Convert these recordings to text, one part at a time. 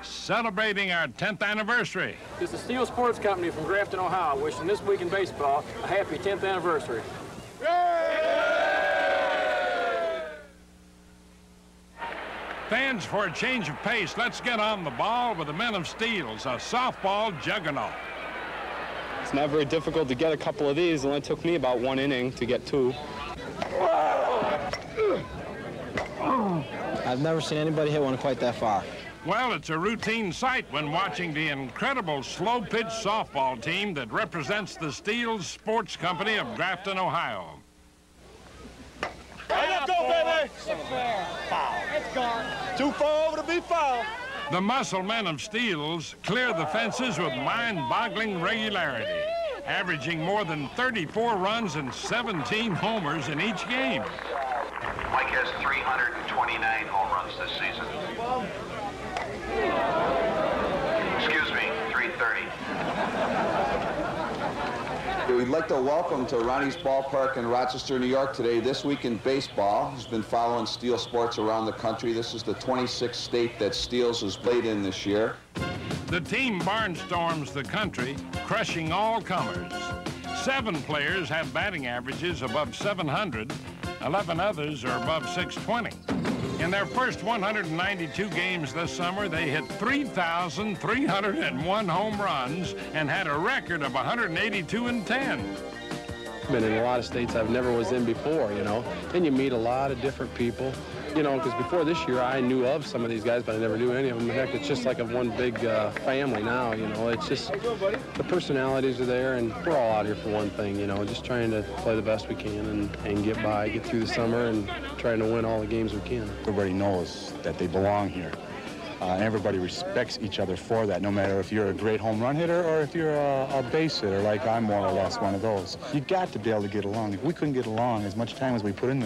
Celebrating our 10th anniversary. It's the Steele Sports Company from Grafton, Ohio, wishing This Week in Baseball a happy 10th anniversary. Fans, for a change of pace, let's get on the ball with the Men of Steele's, a softball juggernaut. It's not very difficult to get a couple of these. It only took me about 1 inning to get 2. I've never seen anybody hit one quite that far. Well, it's a routine sight when watching the incredible slow-pitch softball team that represents the Steele Sports Company of Grafton, Ohio. Hey, let's go, baby! Foul. It's gone. Too far over to be foul. The muscle Men of Steele's clear the fences with mind-boggling regularity, averaging more than 34 runs and 17 homers in each game. Mike has 329 home runs this season. Excuse me, 330. We'd like to welcome to Ronnie's Ballpark in Rochester, New York today, This Week in Baseball. He's been following Steele sports around the country. This is the 26th state that Steele's has played in this year. The team barnstorms the country, crushing all comers. 7 players have batting averages above 700. 11 others are above 620. In their first 192 games this summer, they hit 3,301 home runs and had a record of 182 and 10. Been in a lot of states I've never was in before, you know. And you meet a lot of different people, you know, because before this year I knew of some of these guys, but I never knew any of them. In fact, it's just like a one big family now, you know. It's just the personalities are there, and we're all out here for one thing, you know, just trying to play the best we can and get by, get through the summer, and trying to win all the games we can. Everybody knows that they belong here. And everybody respects each other for that, no matter if you're a great home run hitter or if you're a base hitter, like I'm more or less one of those. You got to be able to get along. If we couldn't get along as much time as we put in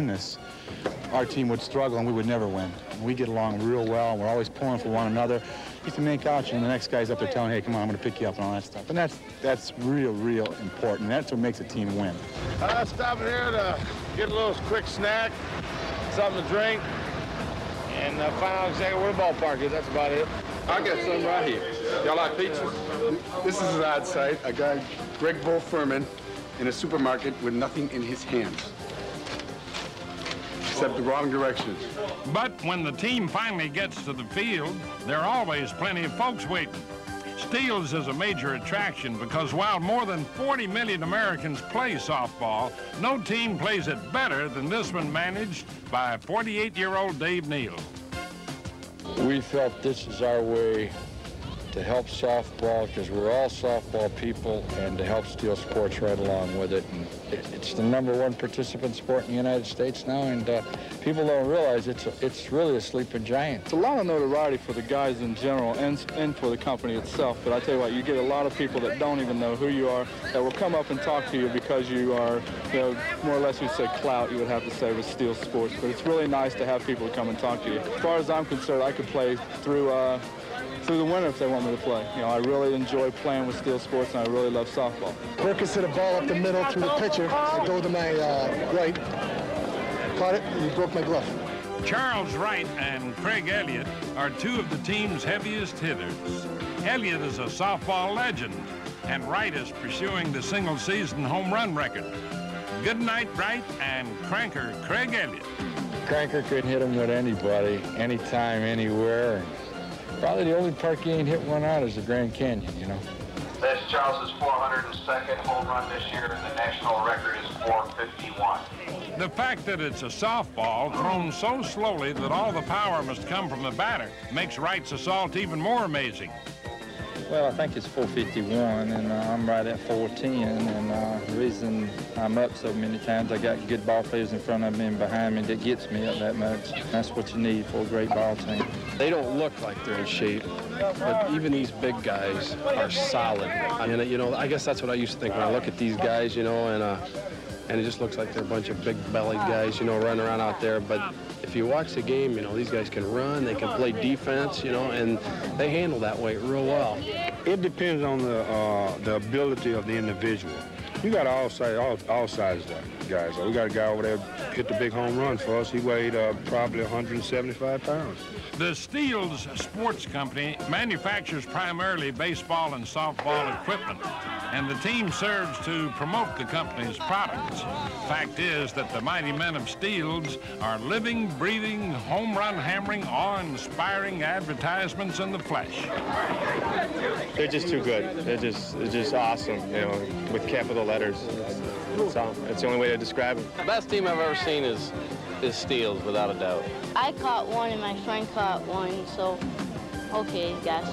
this, our team would struggle and we would never win. We get along real well, and we're always pulling for one another. You can make out, and the next guy's up there telling, hey, come on, I'm going to pick you up and all that stuff. And that's real important. That's what makes a team win. Stopping here to get a little quick snack, something to drink, and find out exactly where the ballpark is. That's about it. I got some right here. Y'all like pizzas? This is an odd sight. A guy, Greg Bull Furman, in a supermarket with nothing in his hands, except the wrong direction. But when the team finally gets to the field, there are always plenty of folks waiting. Steele's is a major attraction because while more than 40 million Americans play softball, no team plays it better than this one managed by 48-year-old Dave Neal. We felt this is our way to help softball, because we're all softball people, and to help Steele Sports right along with it. And it's the #1 participant sport in the United States now, and people don't realize it's really a sleeping giant. It's a lot of notoriety for the guys in general and for the company itself, but I tell you what, you get a lot of people that don't even know who you are that will come up and talk to you because you are, you know, more or less you'd say clout, you would have to say, with Steele Sports. But it's really nice to have people come and talk to you. As far as I'm concerned, I could play through the winter if they want me to play. You know, I really enjoy playing with Steele Sports, and I really love softball. Perkins hit a ball up the middle through the pitcher. I go to my right, caught it, and he broke my glove. Charles Wright and Craig Elliott are 2 of the team's heaviest hitters. Elliott is a softball legend, and Wright is pursuing the single-season home run record. Good night, Wright, and cranker Craig Elliott. Cranker could hit him with anybody, anytime, anywhere. Probably the only park he ain't hit one out is the Grand Canyon, you know. That's Charles's 402nd home run this year, and the national record is 451. The fact that it's a softball thrown so slowly that all the power must come from the batter makes Wright's assault even more amazing. Well, I think it's 451, and I'm right at 410, and the reason I'm up so many times, I got good ball players in front of me and behind me that gets me up that much. That's what you need for a great ball team. They don't look like they're in shape, but even these big guys are solid. And, you know, I guess that's what I used to think when I look at these guys, you know, and it just looks like they're a bunch of big-bellied guys, you know, running around out there. But if you watch the game, you know, these guys can run, they can play defense, you know, and they handle that weight real well. It depends on the ability of the individual. You got all sizes guys. We got a guy over there hit the big home run for us. He weighed probably 175 pounds. The Steele's Sports Company manufactures primarily baseball and softball equipment, and the team serves to promote the company's products. Fact is that the mighty Men of Steele's are living, breathing, home run hammering, awe-inspiring advertisements in the flesh. They're just too good. They're just awesome, you know, with capital letters. That's the only way to describe them. The best team I've ever seen is Steele's, without a doubt. I caught one and my friend caught one, so okay, guys.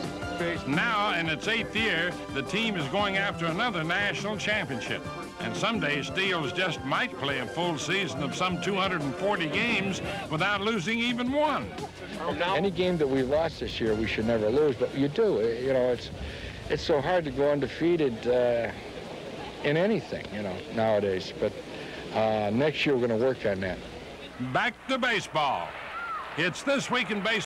Now, in its 8th year, the team is going after another national championship. And someday, Steele's just might play a full season of some 240 games without losing even one. Any game that we lost this year, we should never lose, but you do. You know, it's so hard to go undefeated in anything, you know, nowadays. But next year, we're going to work on that. Back to baseball. It's This Week in Baseball.